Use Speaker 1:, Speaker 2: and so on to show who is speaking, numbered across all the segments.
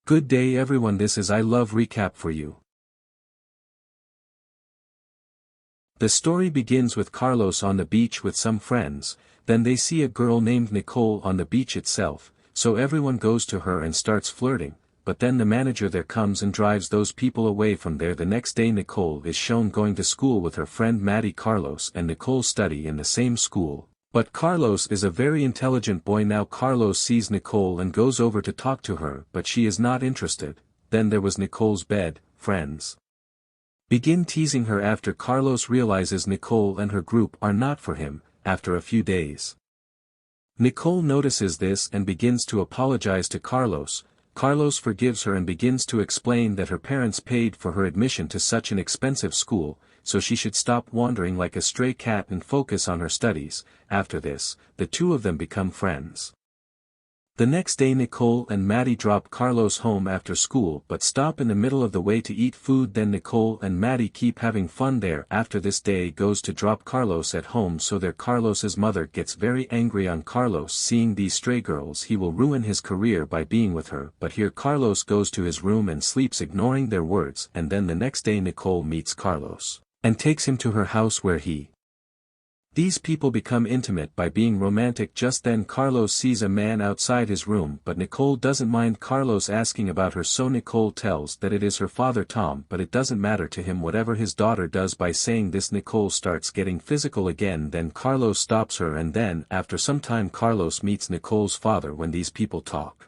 Speaker 1: Good day everyone, this is I Love Recap for you. The story begins with Carlos on the beach with some friends, then they see a girl named Nicole on the beach itself, so everyone goes to her and starts flirting, but then the manager there comes and drives those people away from there. The next day Nicole is shown going to school with her friend Maddie. Carlos and Nicole study in the same school. But Carlos is a very intelligent boy now. Carlos sees Nicole and goes over to talk to her, but she is not interested. Then there was Nicole's bed. Friends begin teasing her after Carlos realizes Nicole and her group are not for him. After a few days, Nicole notices this and begins to apologize to Carlos. Carlos forgives her and begins to explain that her parents paid for her admission to such an expensive school, so she should stop wandering like a stray cat and focus on her studies. After this, the two of them become friends. The next day Nicole and Maddie drop Carlos home after school but stop in the middle of the way to eat food. Then Nicole and Maddie keep having fun there. After this, day goes to drop Carlos at home, so there Carlos's mother gets very angry on Carlos seeing these stray girls. He will ruin his career by being with her, but here Carlos goes to his room and sleeps ignoring their words. And then the next day Nicole meets Carlos and takes him to her house where these people become intimate by being romantic. Just then Carlos sees a man outside his room, but Nicole doesn't mind Carlos asking about her, so Nicole tells that it is her father Tom, but it doesn't matter to him whatever his daughter does. By saying this, Nicole starts getting physical again. Then Carlos stops her, and then after some time Carlos meets Nicole's father. When these people talk,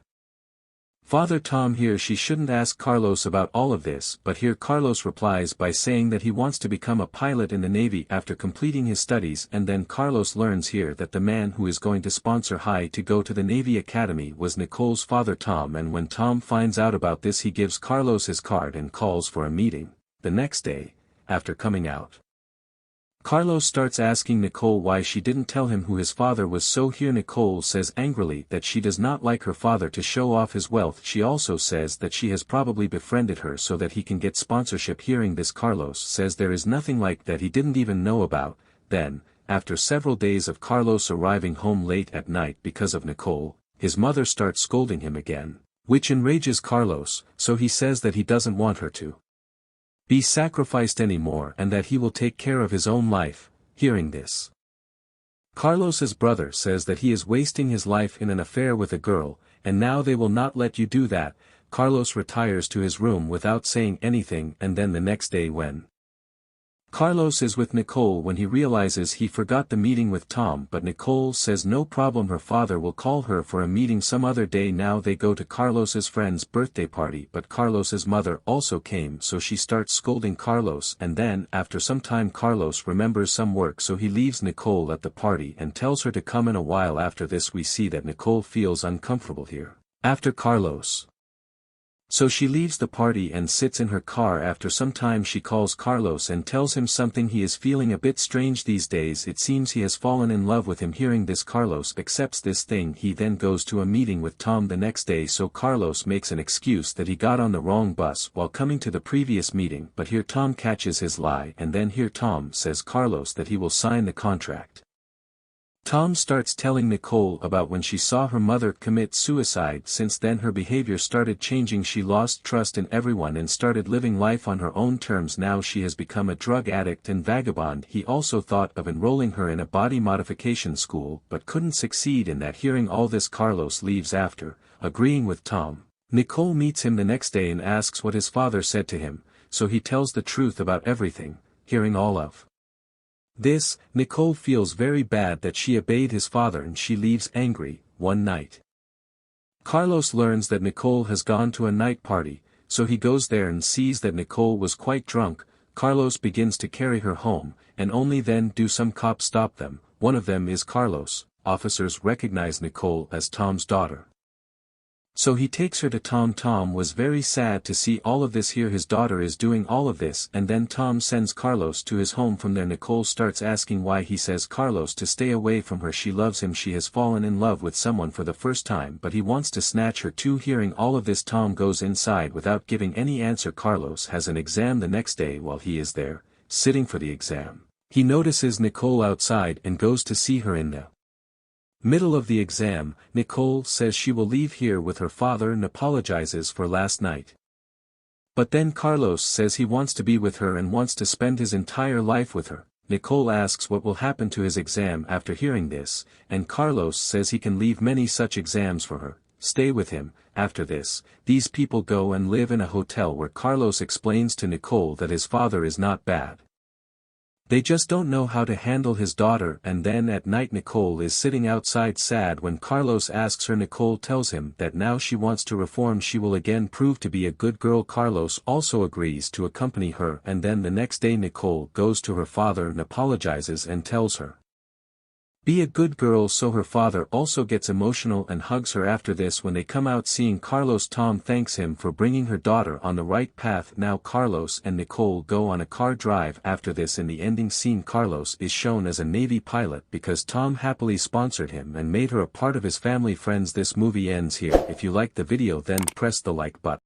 Speaker 1: Father Tom here she shouldn't ask Carlos about all of this, but here Carlos replies by saying that he wants to become a pilot in the Navy after completing his studies. And then Carlos learns here that the man who is going to sponsor Hai to go to the Navy Academy was Nicole's father Tom, and when Tom finds out about this he gives Carlos his card and calls for a meeting. The next day, after coming out, Carlos starts asking Nicole why she didn't tell him who his father was, so here Nicole says angrily that she does not like her father to show off his wealth. She also says that she has probably befriended her so that he can get sponsorship. Hearing this, Carlos says there is nothing like that he didn't even know about. Then, after several days of Carlos arriving home late at night because of Nicole, his mother starts scolding him again, which enrages Carlos, so he says that he doesn't want her to be sacrificed anymore and that he will take care of his own life. Hearing this, Carlos's brother says that he is wasting his life in an affair with a girl, and now they will not let you do that. Carlos retires to his room without saying anything, and then the next day when Carlos is with Nicole, when he realizes he forgot the meeting with Tom, but Nicole says no problem, her father will call her for a meeting some other day. Now they go to Carlos's friend's birthday party, but Carlos's mother also came, so she starts scolding Carlos, and then after some time Carlos remembers some work, so he leaves Nicole at the party and tells her to come in a while. After this we see that Nicole feels uncomfortable here after Carlos, so she leaves the party and sits in her car. After some time she calls Carlos and tells him something he is feeling a bit strange these days. It seems he has fallen in love with him. Hearing this, Carlos accepts this thing. He then goes to a meeting with Tom the next day, so Carlos makes an excuse that he got on the wrong bus while coming to the previous meeting, but here Tom catches his lie, and then here Tom says Carlos that he will sign the contract. Tom starts telling Nicole about when she saw her mother commit suicide. Since then her behavior started changing. She lost trust in everyone and started living life on her own terms. Now she has become a drug addict and vagabond. He also thought of enrolling her in a body modification school but couldn't succeed in that. Hearing all this, Carlos leaves after agreeing with Tom. Nicole meets him the next day and asks what his father said to him, so he tells the truth about everything. Hearing all of this, Nicole feels very bad that she obeyed his father and she leaves angry. One night, Carlos learns that Nicole has gone to a night party, so he goes there and sees that Nicole was quite drunk. Carlos begins to carry her home, and only then do some cops stop them. One of them is Carlos. Officers recognize Nicole as Tom's daughter, so he takes her to Tom. Tom was very sad to see all of this. Here his daughter is doing all of this, and then Tom sends Carlos to his home. From there Nicole starts asking why. He says Carlos to stay away from her. She loves him. She has fallen in love with someone for the first time, but he wants to snatch her too. Hearing all of this, Tom goes inside without giving any answer. Carlos has an exam the next day. While he is there, sitting for the exam, he notices Nicole outside and goes to see her in the Middle of the exam, Nicole says she will leave here with her father and apologizes for last night. But then Carlos says he wants to be with her and wants to spend his entire life with her. Nicole asks what will happen to his exam after hearing this, and Carlos says he can leave many such exams for her, stay with him. After this, these people go and live in a hotel where Carlos explains to Nicole that his father is not bad. They just don't know how to handle his daughter, and then at night Nicole is sitting outside sad when Carlos asks her. Nicole tells him that now she wants to reform, she will again prove to be a good girl. Carlos also agrees to accompany her, and then the next day Nicole goes to her father and apologizes and tells her, "Be a good girl," so her father also gets emotional and hugs her. After this, when they come out seeing Carlos, Tom thanks him for bringing her daughter on the right path. Now Carlos and Nicole go on a car drive. After this, in the ending scene, Carlos is shown as a Navy pilot because Tom happily sponsored him and made her a part of his family. Friends, this movie ends here. If you liked the video, then press the like button.